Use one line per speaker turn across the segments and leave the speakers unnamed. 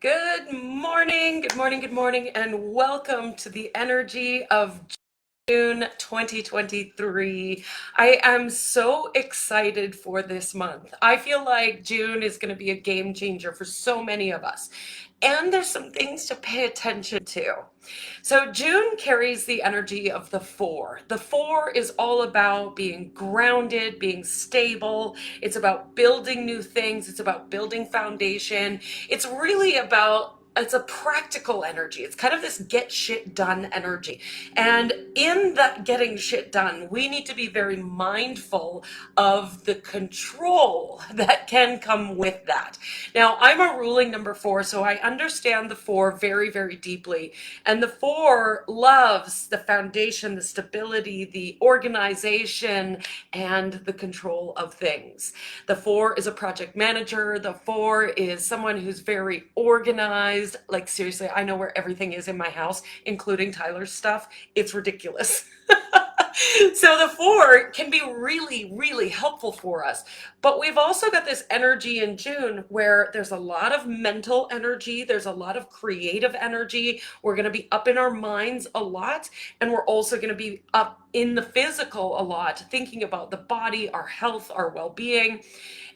Good morning, good morning, good morning, and welcome to the energy of June 2023. I am so excited for this month. I feel like June is going to be a game changer for so many of us. And there's some things to pay attention to. So June carries the energy of the four. The four is all about being grounded, being stable. It's about building new things. It's about building foundation. It's really about it's a practical energy. It's kind of this get shit done energy. And in that getting shit done, we need to be very mindful of the control that can come with that. Now, I'm a ruling number four, so I understand the four very, very deeply. And the four loves the foundation, the stability, the organization, and the control of things. The four is a project manager. The four is someone who's very organized. Like, seriously, I know where everything is in my house, including Tyler's stuff. It's ridiculous. So the four can be really, really helpful for us. But we've also got this energy in June where there's a lot of mental energy. There's a lot of creative energy. We're going to be up in our minds a lot. And we're also going to be up in the physical a lot, thinking about the body, our health, our well-being.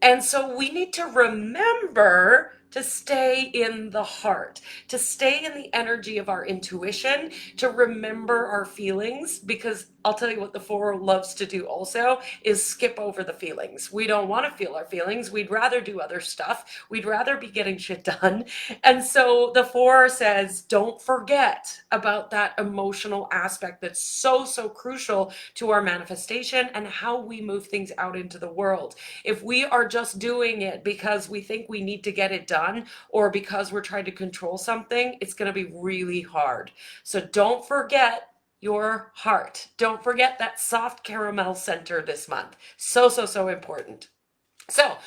And so we need to remember to stay in the heart, to stay in the energy of our intuition, to remember our feelings, because I'll tell you what the four loves to do also is skip over the feelings. We don't want to feel our feelings. We'd rather do other stuff. We'd rather be getting shit done. And so the four says, don't forget about that emotional aspect that's so, so crucial to our manifestation and how we move things out into the world. If we are just doing it because we think we need to get it done or because we're trying to control something, it's going to be really hard. So don't forget your heart. Don't forget that soft caramel center this month. So, so, so important. So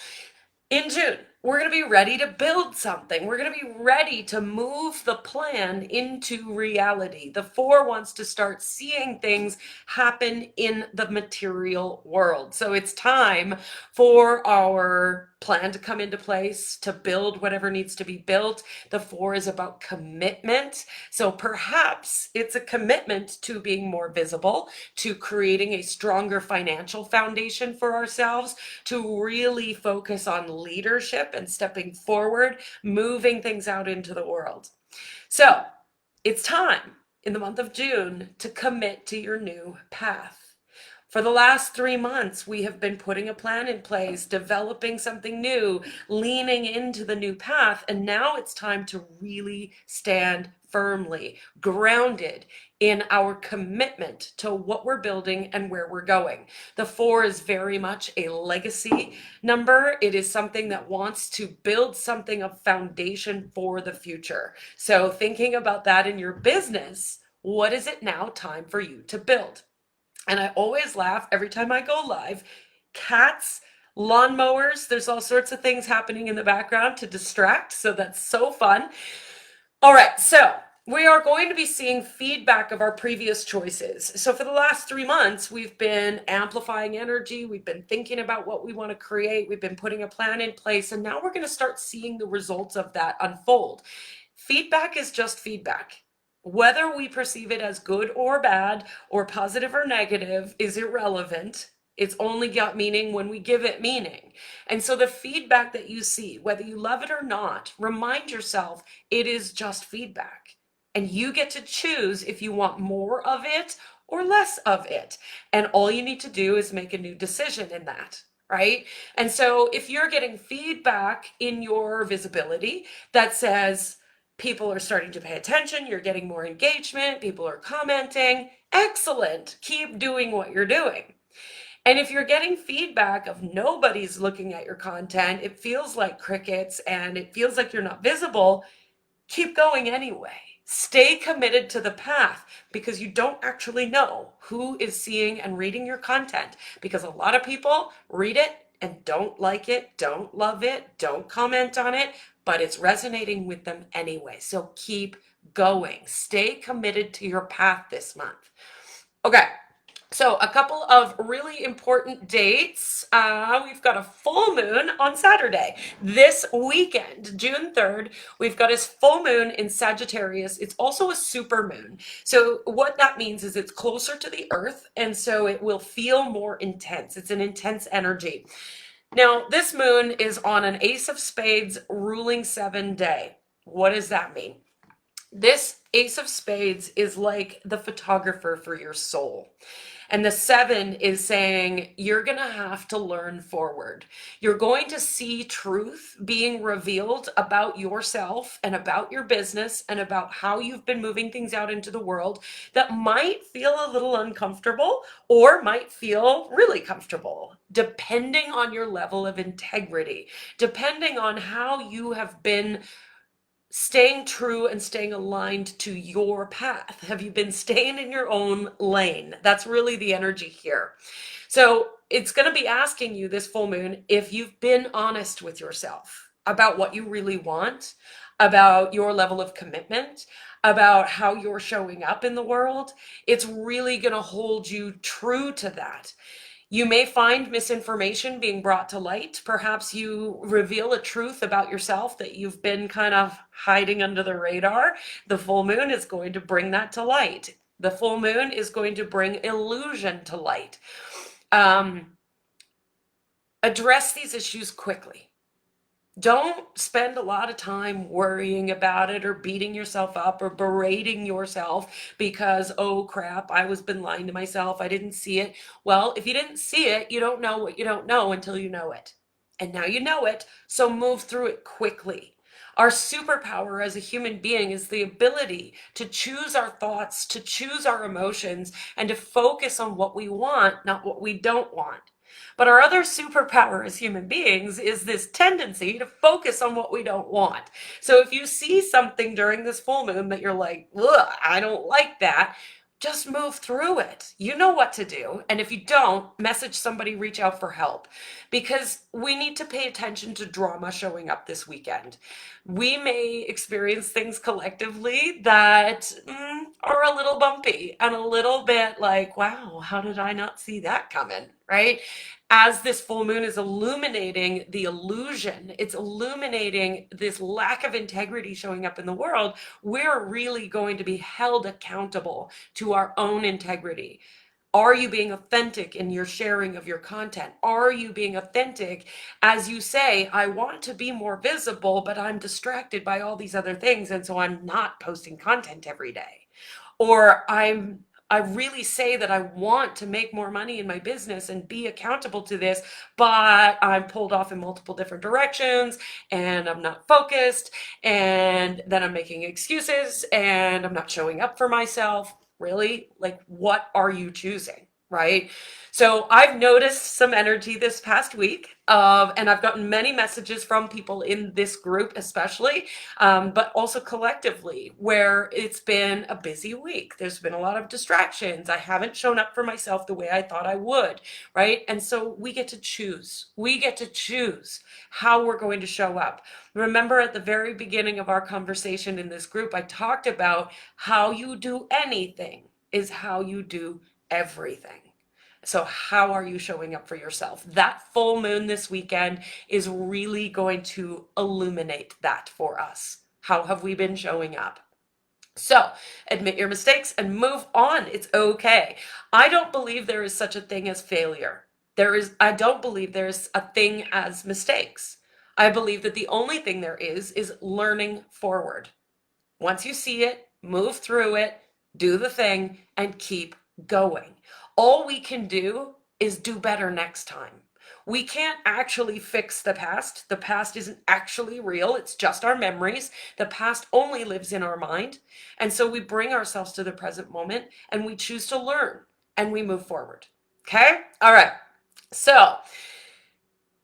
in June, we're going to be ready to build something. We're going to be ready to move the plan into reality. The four wants to start seeing things happen in the material world. So it's time for our plan to come into place, to build whatever needs to be built. The four is about commitment. So perhaps it's a commitment to being more visible, to creating a stronger financial foundation for ourselves, to really focus on leadership and stepping forward, moving things out into the world. So it's time in the month of June to commit to your new path. For the last 3 months, we have been putting a plan in place, developing something new, leaning into the new path, and now it's time to really stand firmly, grounded in our commitment to what we're building and where we're going. The four is very much a legacy number. It is something that wants to build something of foundation for the future. So thinking about that in your business, what is it now time for you to build? And I always laugh every time I go live. Cats, lawnmowers, there's all sorts of things happening in the background to distract. So that's so fun. All right, so we are going to be seeing feedback of our previous choices. So for the last 3 months, we've been amplifying energy. We've been thinking about what we want to create. We've been putting a plan in place. And now we're going to start seeing the results of that unfold. Feedback is just feedback. Whether we perceive it as good or bad or positive or negative is irrelevant. It's only got meaning when we give it meaning. And so the feedback that you see, whether you love it or not, remind yourself it is just feedback. And you get to choose if you want more of it or less of it. And all you need to do is make a new decision in that. Right? And so if you're getting feedback in your visibility that says, people are starting to pay attention, you're getting more engagement, people are commenting, excellent, keep doing what you're doing. And if you're getting feedback of nobody's looking at your content, it feels like crickets and it feels like you're not visible, keep going anyway. Stay committed to the path because you don't actually know who is seeing and reading your content, because a lot of people read it and don't like it, don't love it, don't comment on it, but it's resonating with them anyway. So keep going. Stay committed to your path this month. Okay. So, a couple of really important dates. We've got a full moon on Saturday. This weekend, June 3rd, we've got a full moon in Sagittarius. It's also a super moon. So, what that means is it's closer to the earth, and so it will feel more intense. It's an intense energy. Now, this moon is on an Ace of Spades ruling 7 day. What does that mean? This Ace of Spades is like the photographer for your soul. And the 7 is saying you're going to have to learn forward. You're going to see truth being revealed about yourself and about your business and about how you've been moving things out into the world that might feel a little uncomfortable or might feel really comfortable, depending on your level of integrity, depending on how you have been staying true and staying aligned to your path. Have you been staying in your own lane? That's really the energy here. So it's going to be asking you this full moon if you've been honest with yourself about what you really want, about your level of commitment, about how you're showing up in the world. It's really going to hold you true to that. You may find misinformation being brought to light. Perhaps you reveal a truth about yourself that you've been kind of hiding under the radar. The full moon is going to bring that to light. The full moon is going to bring illusion to light. Address these issues quickly. Don't spend a lot of time worrying about it or beating yourself up or berating yourself because, oh crap, I was been lying to myself. I didn't see it. Well, if you didn't see it, you don't know what you don't know until you know it. And now you know it, so move through it quickly. Our superpower as a human being is the ability to choose our thoughts, to choose our emotions, and to focus on what we want, not what we don't want. But our other superpower as human beings is this tendency to focus on what we don't want. So if you see something during this full moon that you're like, ugh, I don't like that, just move through it. You know what to do. And if you don't, message somebody, reach out for help, because we need to pay attention to drama showing up this weekend. We may experience things collectively that are a little bumpy and a little bit like, wow, how did I not see that coming? Right? As this full moon is illuminating the illusion, it's illuminating this lack of integrity showing up in the world, we're really going to be held accountable to our own integrity. Are you being authentic in your sharing of your content? Are you being authentic as you say, I want to be more visible, but I'm distracted by all these other things, and so I'm not posting content every day? Or I really say that I want to make more money in my business and be accountable to this, but I'm pulled off in multiple different directions and I'm not focused, and then I'm making excuses and I'm not showing up for myself. Really? Like, what are you choosing? Right? So I've noticed some energy this past week and I've gotten many messages from people in this group, especially, but also collectively, where it's been a busy week. There's been a lot of distractions. I haven't shown up for myself the way I thought I would, right? And so we get to choose. We get to choose how we're going to show up. Remember at the very beginning of our conversation in this group, I talked about how you do anything is how you do everything. So how are you showing up for yourself? That full moon this weekend is really going to illuminate that for us. How have we been showing up? So admit your mistakes and move on. It's okay. I don't believe there is such a thing as failure. I don't believe there's a thing as mistakes. I believe that the only thing there is learning forward. Once you see it, move through it, do the thing, and keep going. All we can do is do better next time. We can't actually fix the past. The past isn't actually real. It's just our memories. The past only lives in our mind. And so we bring ourselves to the present moment and we choose to learn and we move forward. Okay? All right. So,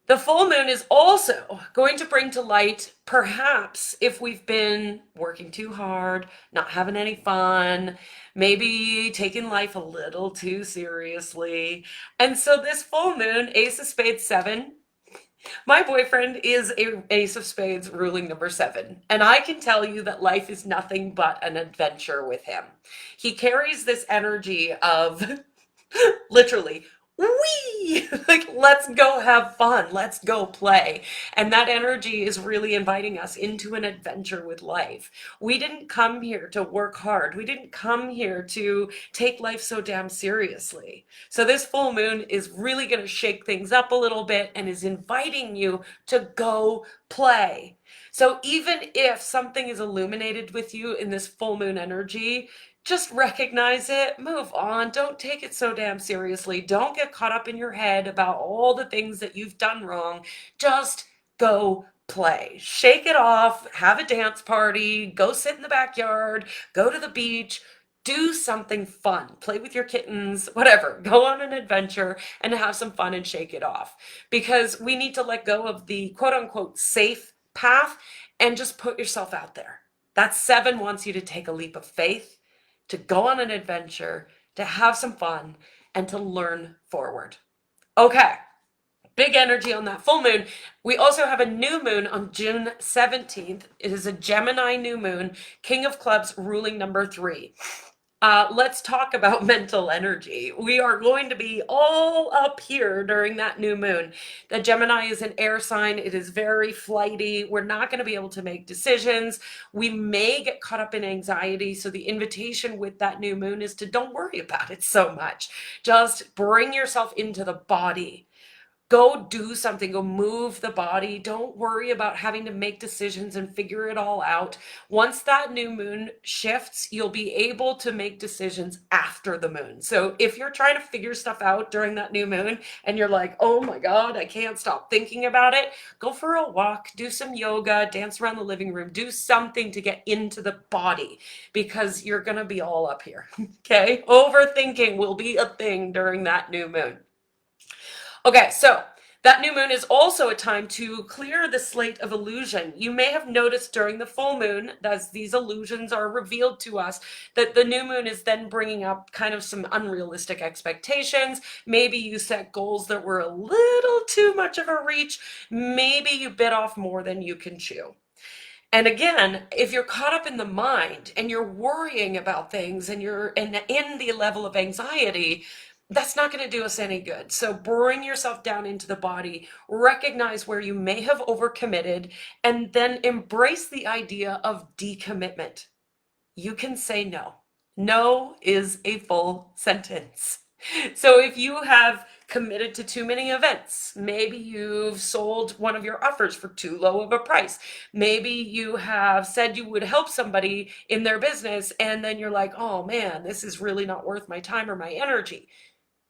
the full moon is also going to bring to light, perhaps, if we've been working too hard, not having any fun, maybe taking life a little too seriously. And so this full moon, Ace of Spades 7, my boyfriend is a Ace of Spades ruling number 7. And I can tell you that life is nothing but an adventure with him. He carries this energy of Literally, wee, like let's go have fun, let's go play. And that energy is really inviting us into an adventure with life. We didn't come here to work hard, we didn't come here to take life so damn seriously. So this full moon is really going to shake things up a little bit and is inviting you to go play. So even if something is illuminated with you in this full moon energy, just recognize it, move on. Don't take it so damn seriously. Don't get caught up in your head about all the things that you've done wrong. Just go play. Shake it off, have a dance party, go sit in the backyard, go to the beach, do something fun. Play with your kittens, whatever. Go on an adventure and have some fun and shake it off. Because we need to let go of the quote unquote safe path and just put yourself out there. That seven wants you to take a leap of faith, to go on an adventure, to have some fun, and to learn forward. Okay, big energy on that full moon. We also have a new moon on June 17th. It is a Gemini new moon, King of Clubs ruling number 3. Let's talk about mental energy. We are going to be all up here during that new moon. The Gemini is an air sign. It is very flighty. We're not going to be able to make decisions. We may get caught up in anxiety. So the invitation with that new moon is to don't worry about it so much. Just bring yourself into the body. Go do something, go move the body. Don't worry about having to make decisions and figure it all out. Once that new moon shifts, you'll be able to make decisions after the moon. So if you're trying to figure stuff out during that new moon and you're like, oh my God, I can't stop thinking about it, go for a walk, do some yoga, dance around the living room, do something to get into the body because you're going to be all up here. Okay. Overthinking will be a thing during that new moon. Okay, so that new moon is also a time to clear the slate of illusion. You may have noticed during the full moon, as these illusions are revealed to us, that the new moon is then bringing up kind of some unrealistic expectations. Maybe you set goals that were a little too much of a reach. Maybe you bit off more than you can chew. And again, if you're caught up in the mind and you're worrying about things and you're in the level of anxiety, that's not going to do us any good. So bring yourself down into the body, recognize where you may have overcommitted, and then embrace the idea of decommitment. You can say no. No is a full sentence. So if you have committed to too many events, maybe you've sold one of your offers for too low of a price, maybe you have said you would help somebody in their business and then you're like, oh man, this is really not worth my time or my energy.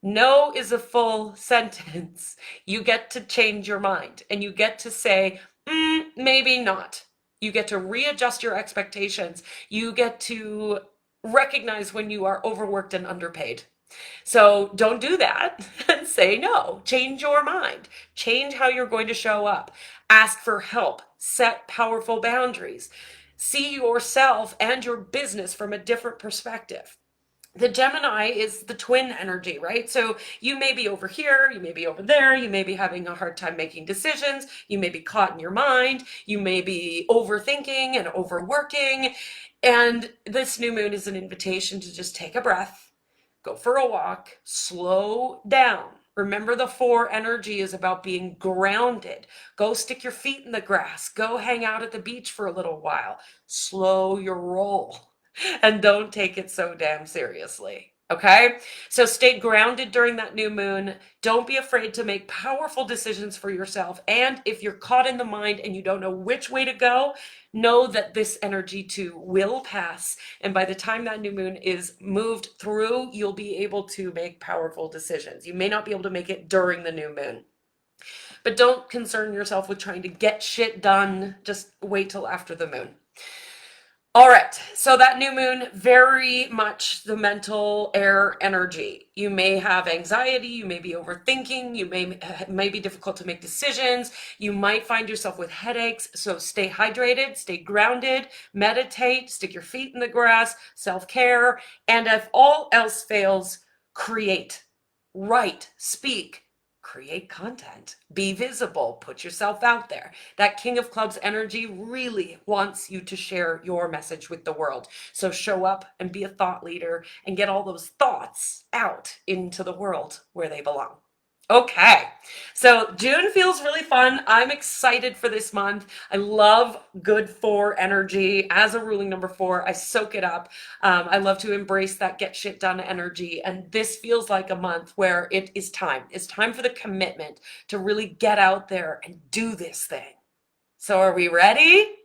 No is a full sentence. You get to change your mind and you get to say, maybe not. You get to readjust your expectations. You get to recognize when you are overworked and underpaid. So don't do that and say no. Change your mind. Change how you're going to show up. Ask for help. Set powerful boundaries. See yourself and your business from a different perspective. The Gemini is the twin energy, right? So you may be over here, you may be over there, you may be having a hard time making decisions, you may be caught in your mind, you may be overthinking and overworking. And this new moon is an invitation to just take a breath, go for a walk, slow down. Remember, the 4 energy is about being grounded. Go stick your feet in the grass, go hang out at the beach for a little while, slow your roll. And don't take it so damn seriously. Okay? So stay grounded during that new moon. Don't be afraid to make powerful decisions for yourself. And if you're caught in the mind and you don't know which way to go, know that this energy too will pass. And by the time that new moon is moved through, you'll be able to make powerful decisions. You may not be able to make it during the new moon. But don't concern yourself with trying to get shit done. Just wait till after the moon. All right, so that new moon, very much the mental air energy. You may have anxiety, you may be overthinking, you may be difficult to make decisions, you might find yourself with headaches, so stay hydrated, stay grounded, meditate, stick your feet in the grass, self-care, and if all else fails, create, write, speak, create content, be visible, put yourself out there. That King of Clubs energy really wants you to share your message with the world. So show up and be a thought leader and get all those thoughts out into the world where they belong. Okay, so June feels really fun. I'm excited for this month. I love good four energy. As a ruling number four, I soak it up. I love to embrace that get shit done energy. And this feels like a month where it is time. It's time for the commitment to really get out there and do this thing. So are we ready?